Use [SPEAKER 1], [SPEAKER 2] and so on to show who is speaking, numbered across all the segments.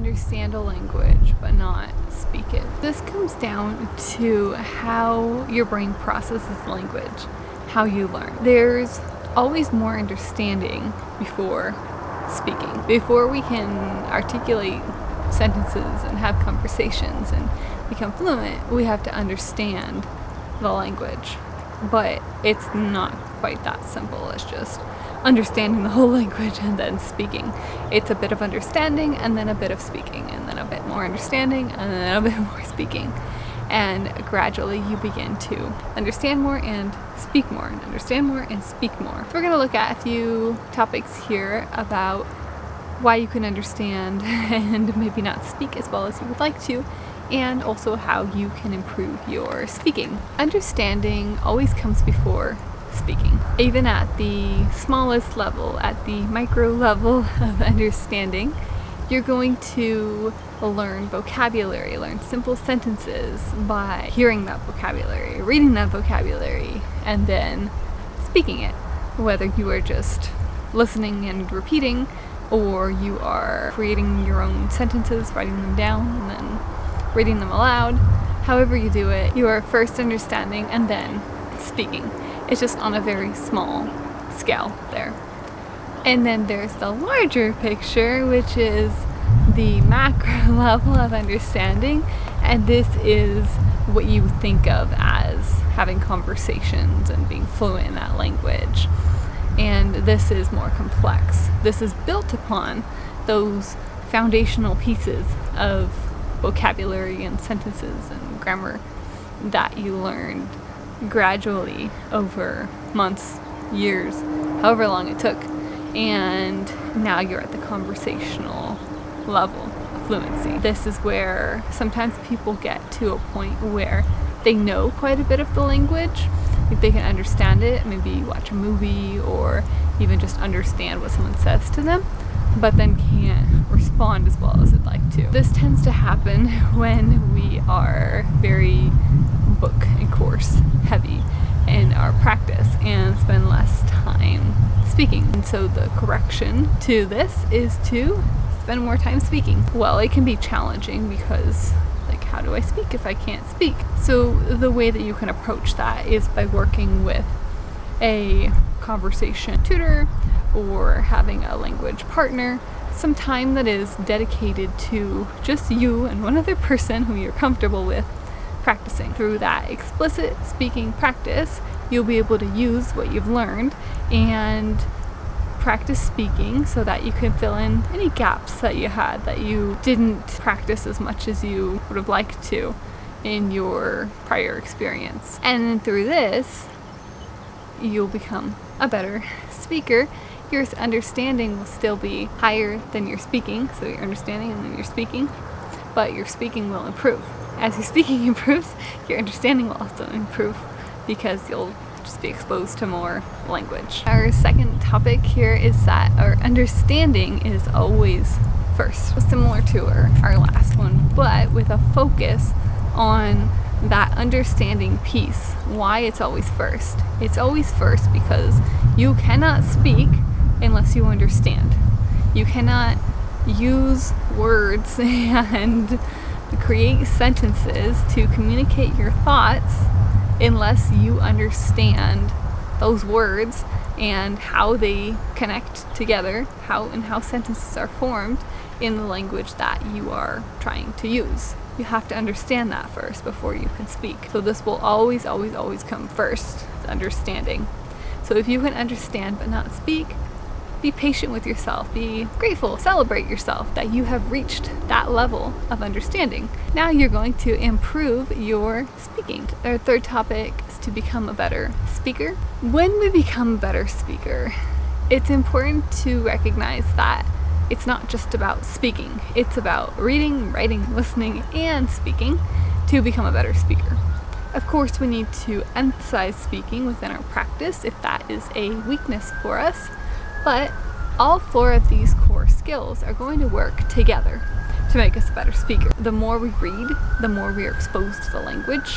[SPEAKER 1] understand a language but not speak it? This comes down to how your brain processes language, how you learn. There's always more understanding before speaking. Before we can articulate sentences and have conversations and become fluent, we have to understand the language. But it's not quite that simple as just understanding the whole language and then speaking. It's a bit of understanding and then a bit of speaking, and then a bit more understanding and then a bit more speaking. And gradually you begin to understand more and speak more, and understand more and speak more. So we're going to look at a few topics here about why you can understand and maybe not speak as well as you would like to, and also how you can improve your speaking. Understanding always comes before speaking. Even at the smallest level, at the micro level of understanding, you're going to learn vocabulary, learn simple sentences by hearing that vocabulary, reading that vocabulary, and then speaking it. Whether you are just listening and repeating, or you are creating your own sentences, writing them down, and then reading them aloud. However you do it, you are first understanding and then speaking. It's just on a very small scale there. And then there's the larger picture, which is the macro level of understanding, and this is what you think of as having conversations and being fluent in that language. And this is more complex. This is built upon those foundational pieces of vocabulary and sentences and grammar that you learned gradually over months, years, however long it took. And now you're at the conversational level of fluency. This is where sometimes people get to a point where they know quite a bit of the language. If they can understand it, maybe watch a movie or even just understand what someone says to them, but then can't respond as well as they'd like to. This tends to happen when we are very book and course heavy in our practice and spend less time speaking. And so the correction to this is to spend more time speaking. Well, it can be challenging because, like, how do I speak if I can't speak? So the way that you can approach that is by working with a conversation tutor or having a language partner, some time that is dedicated to just you and one other person who you're comfortable with practicing. Through that explicit speaking practice, you'll be able to use what you've learned and practice speaking so that you can fill in any gaps that you had that you didn't practice as much as you would have liked to in your prior experience. And then through this, you'll become a better speaker. Your understanding will still be higher than your speaking, so your understanding and then your speaking, but your speaking will improve. As your speaking improves, your understanding will also improve because you'll just be exposed to more language. Our second topic here is that our understanding is always first, similar to our last one, but with a focus on that understanding piece. Why it's always first. It's always first because you cannot speak unless you understand. You cannot use words and create sentences to communicate your thoughts unless you understand those words and how they connect together, how sentences are formed in the language that you are trying to use. You have to understand that first before you can speak. So this will always, always, always come first, understanding. So if you can understand but not speak, be patient with yourself, be grateful, celebrate yourself that you have reached that level of understanding. Now you're going to improve your speaking. Our third topic is to become a better speaker. When we become a better speaker, it's important to recognize that it's not just about speaking. It's about reading, writing, listening, and speaking to become a better speaker. Of course, we need to emphasize speaking within our practice if that is a weakness for us. But all four of these core skills are going to work together to make us a better speaker. The more we read, the more we are exposed to the language.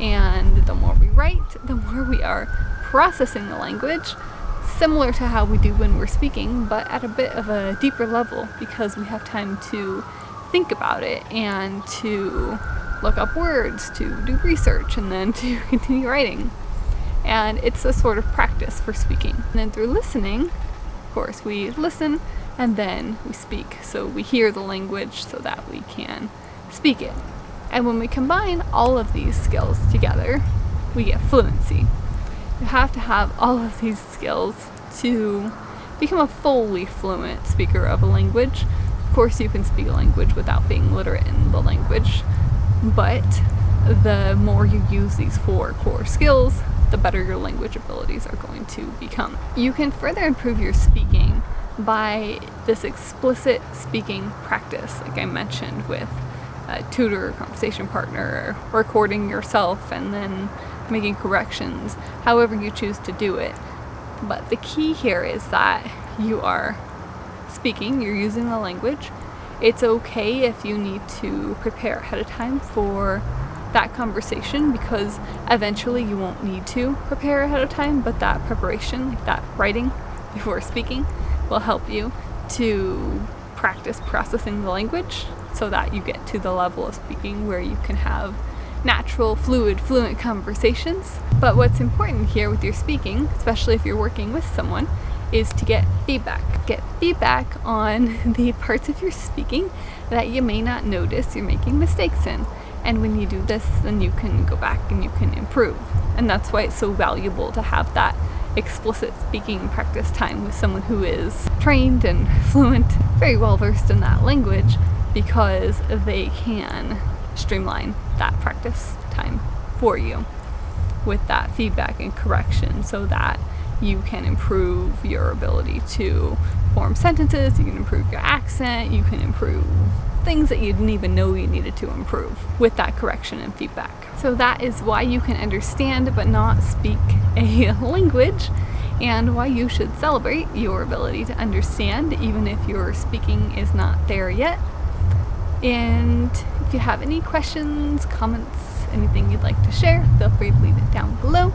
[SPEAKER 1] And the more we write, the more we are processing the language similar to how we do when we're speaking, but at a bit of a deeper level, because we have time to think about it and to look up words, to do research, and then to continue writing. And it's a sort of practice for speaking. And then through listening, of course, we listen and then we speak. So we hear the language so that we can speak it. And when we combine all of these skills together, we get fluency. You have to have all of these skills to become a fully fluent speaker of a language. Of course, you can speak a language without being literate in the language, but the more you use these 4 core skills, the better your language abilities are going to become. You can further improve your speaking by this explicit speaking practice, like I mentioned, with a tutor, conversation partner, recording yourself, and then making corrections, however you choose to do it. But the key here is that you are speaking, you're using the language. It's okay if you need to prepare ahead of time for that conversation, because eventually you won't need to prepare ahead of time, but that preparation, like that writing before speaking, will help you to practice processing the language so that you get to the level of speaking where you can have natural, fluent conversations. But what's important here with your speaking, especially if you're working with someone, is to get feedback. Get feedback on the parts of your speaking that you may not notice you're making mistakes in. And when you do this, then you can go back and you can improve. And that's why it's so valuable to have that explicit speaking practice time with someone who is trained and fluent, very well versed in that language, because they can streamline that practice time for you with that feedback and correction, so that you can improve your ability to form sentences, you can improve your accent, you can improve things that you didn't even know you needed to improve with that correction and feedback. So that is why you can understand but not speak a language, and why you should celebrate your ability to understand even if your speaking is not there yet. And if you have any questions, comments, anything you'd like to share, feel free to leave it down below.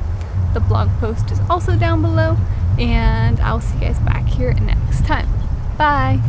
[SPEAKER 1] The blog post is also down below, and I'll see you guys back here next time. Bye!